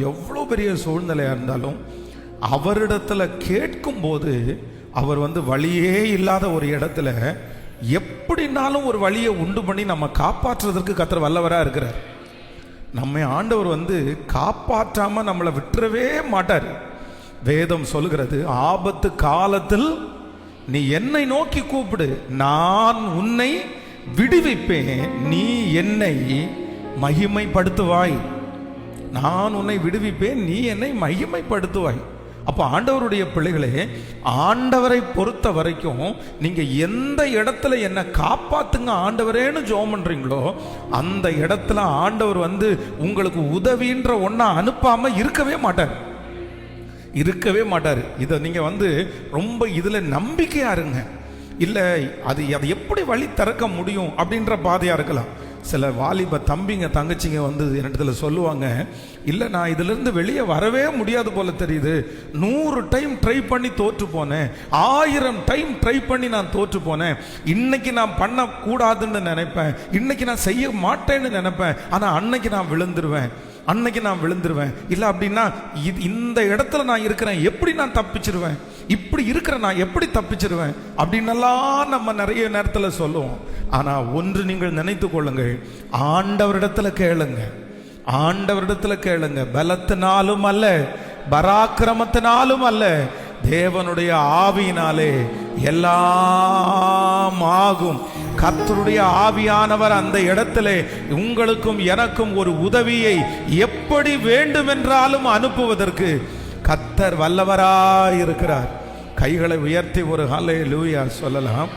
எவ்வளோ பெரிய சூழ்நிலையாக இருந்தாலும் அவரிடத்துல கேட்கும்போது அவர் வழியே இல்லாத ஒரு இடத்துல எப்படினாலும் ஒரு வழியை உண்டு பண்ணி நம்ம காப்பாற்றுறதற்கு கர்த்தர் வல்லவராக இருக்கிறார். நம்மை ஆண்டவர் காப்பாற்றாம நம்மளை விட்டுறவே மாட்டார். வேதம் சொல்கிறது, ஆபத்து காலத்தில் நீ என்னை நோக்கி கூப்பிடு, நான் உன்னை விடுவிப்பேன், நீ என்னை மகிமைப்படுத்துவாய். நான் உன்னை விடுவிப்பேன், நீ என்னை மகிமைப்படுத்துவாய். அப்போ ஆண்டவருடைய பிள்ளைகளே, ஆண்டவரை பொறுத்த வரைக்கும் நீங்க எந்த இடத்துல என்ன காப்பாத்துங்க ஆண்டவரேன்னு ஜெபம் பண்றீங்களோ அந்த இடத்துல ஆண்டவர் உங்களுக்கு உதவின்ற ஒன்றை அனுப்பாம இருக்கவே மாட்டார், இருக்கவே மாட்டார். இதை நீங்க ரொம்ப இதுல நம்பிக்கையா இருங்க. இல்லை அது எப்படி வழி திறக்க முடியும் அப்படின்ற பாதையா இருக்கலாம். சில வாலிப தம்பிங்க தங்கச்சிங்க என்னிடத்துல சொல்லுவாங்க, இல்லை நான் இதிலிருந்து வெளியே வரவே முடியாது போல தெரியுது, 100 டைம் ட்ரை பண்ணி தோற்று போனேன், 1000 டைம் ட்ரை பண்ணி நான் தோற்று போனேன், இன்னைக்கு நான் பண்ணக்கூடாதுன்னு நினைப்பேன், இன்னைக்கு நான் செய்ய மாட்டேன்னு நினைப்பேன், ஆனால் அன்னைக்கு நான் விழுந்துருவேன், இல்லை அப்படின்னா இந்த இடத்துல நான் இருக்கிறேன், எப்படி நான் தப்பிச்சிருவேன், இப்படி இருக்கிற நான் எப்படி தப்பிச்சிருவேன் அப்படின்னெல்லாம் நம்ம நிறைய நேரத்தில் சொல்லுவோம். ஆனா ஒன்று நீங்கள் நினைத்து கொள்ளுங்கள், ஆண்டவரிடத்துல கேளுங்க, ஆண்டவரிடத்துல கேளுங்க. பலத்தினாலும் அல்ல, பராக்கிரமத்தினாலும் அல்ல, தேவனுடைய ஆவியினாலே எல்லாம் ஆகும். கர்த்தருடைய ஆவியானவர் அந்த இடத்திலே உங்களுக்கும் எனக்கும் ஒரு உதவியை எப்படி வேண்டுமென்றாலும் அனுப்புவதற்கு கர்த்தர் வல்லவராய் இருக்கிறார். கைகளை உயர்த்தி ஒரு ஹல்லேலூயா சொல்லலாம்.